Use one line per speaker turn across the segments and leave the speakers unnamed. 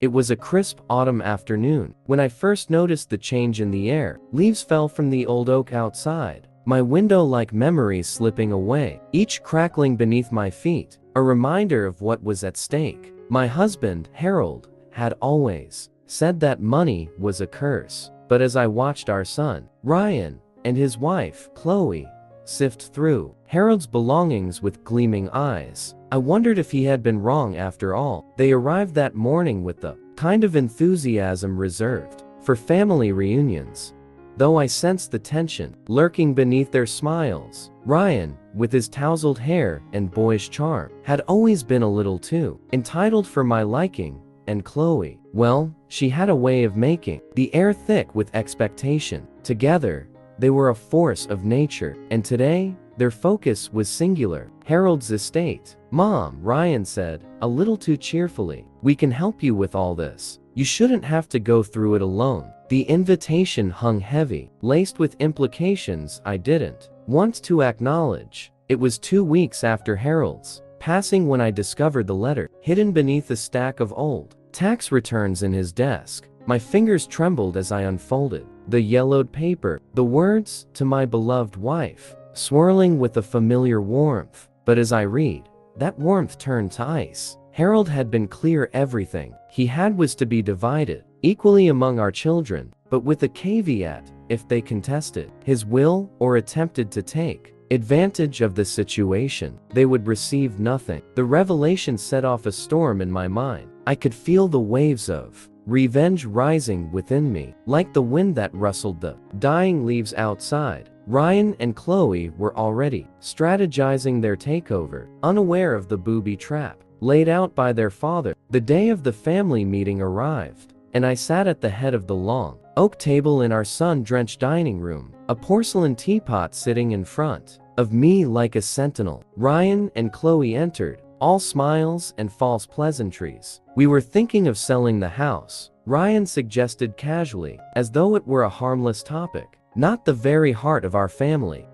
It was a crisp autumn afternoon when I first noticed the change in the air. Leaves fell from the old oak outside, my window like memories slipping away, each crackling beneath my feet, a reminder of what was at stake. My husband, Harold, had always said that money was a curse. But as I watched our son, Ryan, and his wife, Chloe, sift through Harold's belongings with gleaming eyes, I wondered if he had been wrong after all. They arrived that morning with the kind of enthusiasm reserved for family reunions. Though I sensed the tension lurking beneath their smiles, Ryan, with his tousled hair and boyish charm, had always been a little too entitled for my liking, and Chloe, well, she had a way of making the air thick with expectation. Together, they were a force of nature, and today, their focus was singular: Harold's estate. "Mom," Ryan said, a little too cheerfully, "we can help you with all this. You shouldn't have to go through it alone." The invitation hung heavy, laced with implications I didn't want to acknowledge. It was 2 weeks after Harold's passing when I discovered the letter, hidden beneath a stack of old tax returns in his desk. My fingers trembled as I unfolded the yellowed paper, the words, "To my beloved wife," swirling with a familiar warmth. But as I read, that warmth turned to ice. Harold had been clear: everything he had was to be divided equally among our children, but with a caveat: if they contested his will or attempted to take advantage of the situation, they would receive nothing. The revelation set off a storm in my mind. I could feel the waves of revenge rising within me, like the wind that rustled the dying leaves outside. Ryan and Chloe were already strategizing their takeover, unaware of the booby trap laid out by their father. The day of the family meeting arrived, and I sat at the head of the long oak table in our sun-drenched dining room, a porcelain teapot sitting in front of me like a sentinel. Ryan and Chloe entered, all smiles and false pleasantries. "We were thinking of selling the house," Ryan suggested casually, as though it were a harmless topic, not the very heart of our family.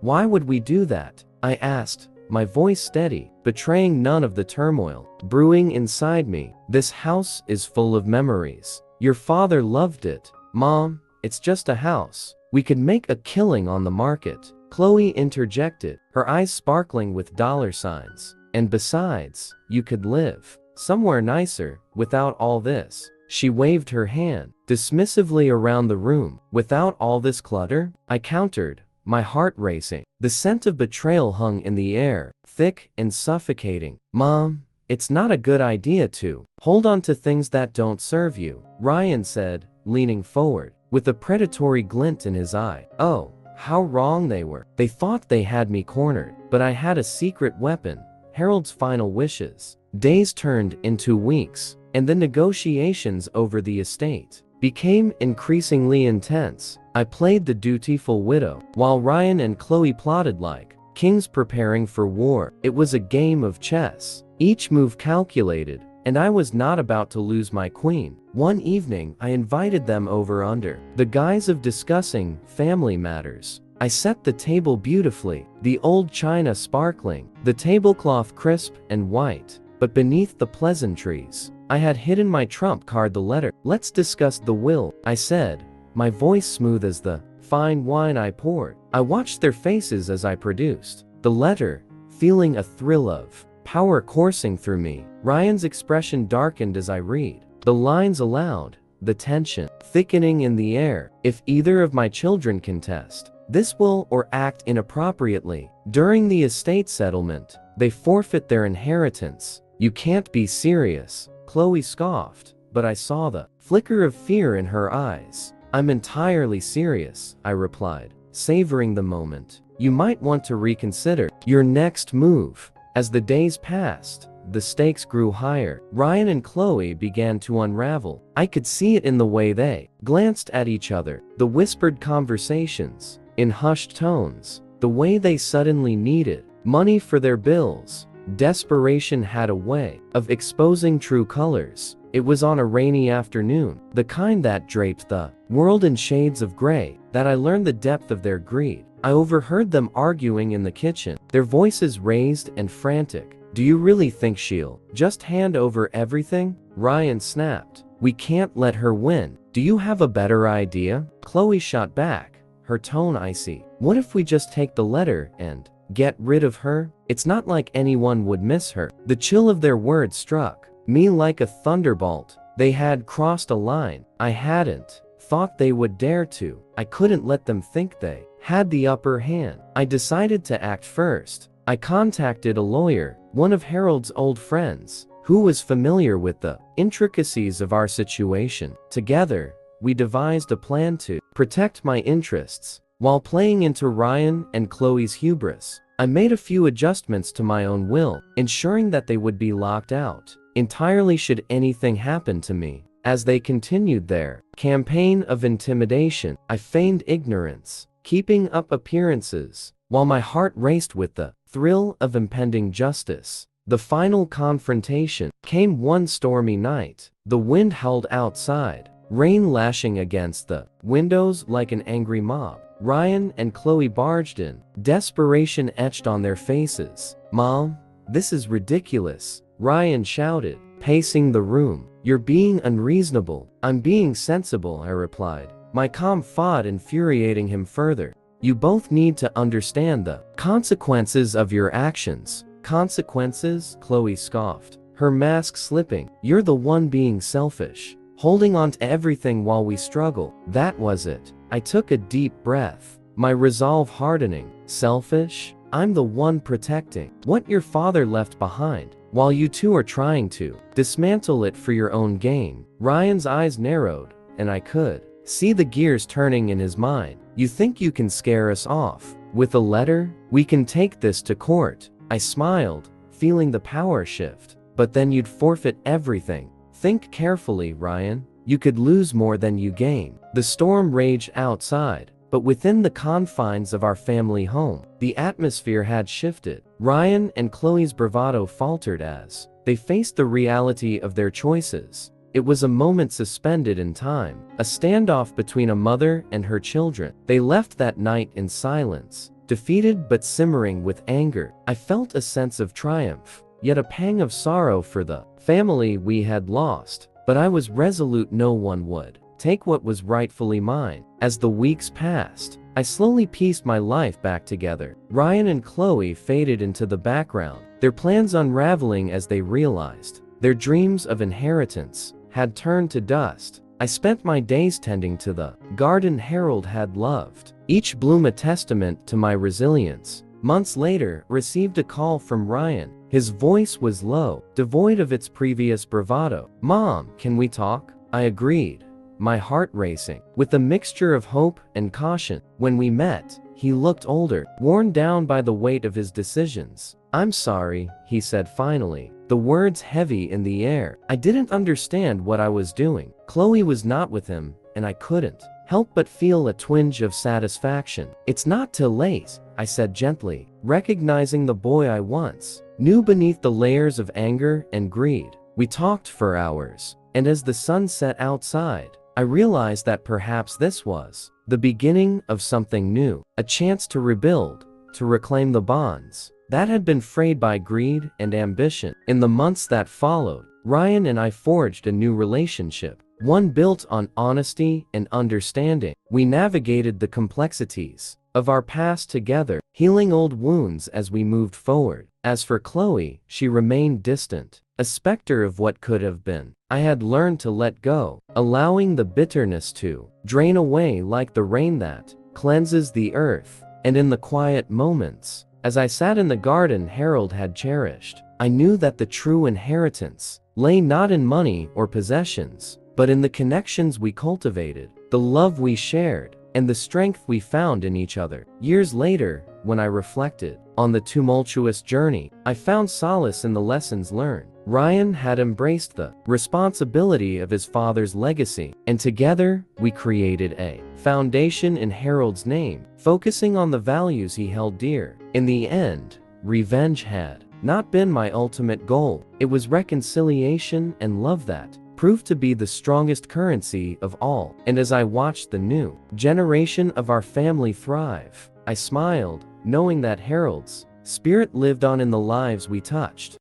"Why would we do that?" I asked, my voice steady, betraying none of the turmoil brewing inside me. "This house is full of memories. Your father loved it." "Mom, it's just a house. We could make a killing on the market," Chloe interjected, her eyes sparkling with dollar signs. "And besides, you could live somewhere nicer without all this." She waved her hand dismissively around the room. "Without all this clutter?" I countered, my heart racing. The scent of betrayal hung in the air, thick and suffocating. "Mom, it's not a good idea to hold on to things that don't serve you," Ryan said, leaning forward, with a predatory glint in his eye. Oh, how wrong they were. They thought they had me cornered, but I had a secret weapon: Harold's final wishes. Days turned into weeks, and the negotiations over the estate became increasingly intense. I played the dutiful widow, while Ryan and Chloe plotted like kings preparing for war. It was a game of chess, each move calculated, and I was not about to lose my queen. One evening, I invited them over under the guise of discussing family matters. I set the table beautifully, the old china sparkling, the tablecloth crisp and white. But beneath the pleasantries, I had hidden my trump card: the letter. "Let's discuss the will," I said, my voice smooth as the fine wine I poured. I watched their faces as I produced the letter, feeling a thrill of power coursing through me. Ryan's expression darkened as I read the lines aloud, the tension thickening in the air. "If either of my children contest this will or act inappropriately during the estate settlement, they forfeit their inheritance." "You can't be serious," Chloe scoffed, but I saw the flicker of fear in her eyes. "I'm entirely serious," I replied, savoring the moment. "You might want to reconsider your next move." As the days passed, the stakes grew higher. Ryan and Chloe began to unravel. I could see it in the way they glanced at each other, the whispered conversations in hushed tones, the way they suddenly needed money for their bills. Desperation had a way of exposing true colors. It was on a rainy afternoon, the kind that draped the world in shades of gray, that I learned the depth of their greed. I overheard them arguing in the kitchen, their voices raised and frantic. "Do you really think she'll just hand over everything?" Ryan snapped. We can't let her win. Do you have a better idea? Chloe shot back, her tone icy. What if we just take the letter and get rid of her? It's not like anyone would miss her. The chill of their words struck me like a thunderbolt. They had crossed a line I hadn't thought they would dare to. I couldn't let them think they had the upper hand. I decided to act first. I contacted a lawyer, one of Harold's old friends, who was familiar with the intricacies of our situation. Together, we devised a plan to protect my interests while playing into Ryan and Chloe's hubris. I made a few adjustments to my own will, ensuring that they would be locked out entirely should anything happen to me. As they continued their campaign of intimidation, I feigned ignorance, keeping up appearances, while my heart raced with the thrill of impending justice. The final confrontation came one stormy night. The wind howled outside, rain lashing against the windows like an angry mob. Ryan and Chloe barged in, desperation etched on their faces. "Mom, this is ridiculous," Ryan shouted, pacing the room. "You're being unreasonable." "I'm being sensible," I replied, my calm thought infuriating him further. "You both need to understand the consequences of your actions." "Consequences?" Chloe scoffed, her mask slipping. "You're the one being selfish, holding on to everything while we struggle." That was it. I took a deep breath, my resolve hardening. Selfish? I'm the one protecting what your father left behind, while you two are trying to dismantle it for your own gain. Ryan's eyes narrowed, and I could see the gears turning in his mind. "You think you can scare us off with a letter? We can take this to court." I smiled, feeling the power shift. "But then you'd forfeit everything." "Think carefully, Ryan. You could lose more than you gain." The storm raged outside, but within the confines of our family home, the atmosphere had shifted. Ryan and Chloe's bravado faltered as they faced the reality of their choices. It was a moment suspended in time, a standoff between a mother and her children. They left that night in silence, defeated but simmering with anger. I felt a sense of triumph, yet a pang of sorrow for the family we had lost. But I was resolute no one would take what was rightfully mine. As the weeks passed, I slowly pieced my life back together. Ryan and Chloe faded into the background, their plans unraveling as they realized their dreams of inheritance had turned to dust. I spent my days tending to the garden Harold had loved, each bloom a testament to my resilience. Months later, received a call from Ryan. His voice was low, devoid of its previous bravado. "Mom, can we talk?" I agreed, my heart racing, with a mixture of hope and caution. When we met, he looked older, worn down by the weight of his decisions. "I'm sorry," he said finally, the words heavy in the air. I didn't understand what I was doing. Chloe was not with him, and I couldn't help but feel a twinge of satisfaction. "It's not too late," I said gently, recognizing the boy I once knew beneath the layers of anger and greed. We talked for hours, and as the sun set outside, I realized that perhaps this was the beginning of something new, a chance to rebuild, to reclaim the bonds that had been frayed by greed and ambition. In the months that followed, Ryan and I forged a new relationship, one built on honesty and understanding. We navigated the complexities of our past together, healing old wounds as we moved forward. As for Chloe, she remained distant, a specter of what could have been. I had learned to let go, allowing the bitterness to drain away like the rain that cleanses the earth. And in the quiet moments, as I sat in the garden Harold had cherished, I knew that the true inheritance lay not in money or possessions, but in the connections we cultivated, the love we shared, and the strength we found in each other. Years later, when I reflected on the tumultuous journey, I found solace in the lessons learned. Ryan had embraced the responsibility of his father's legacy, and together, we created a foundation in Harold's name, focusing on the values he held dear. In the end, revenge had not been my ultimate goal. It was reconciliation and love that proved to be the strongest currency of all. And as I watched the new generation of our family thrive, I smiled, knowing that Harold's spirit lived on in the lives we touched.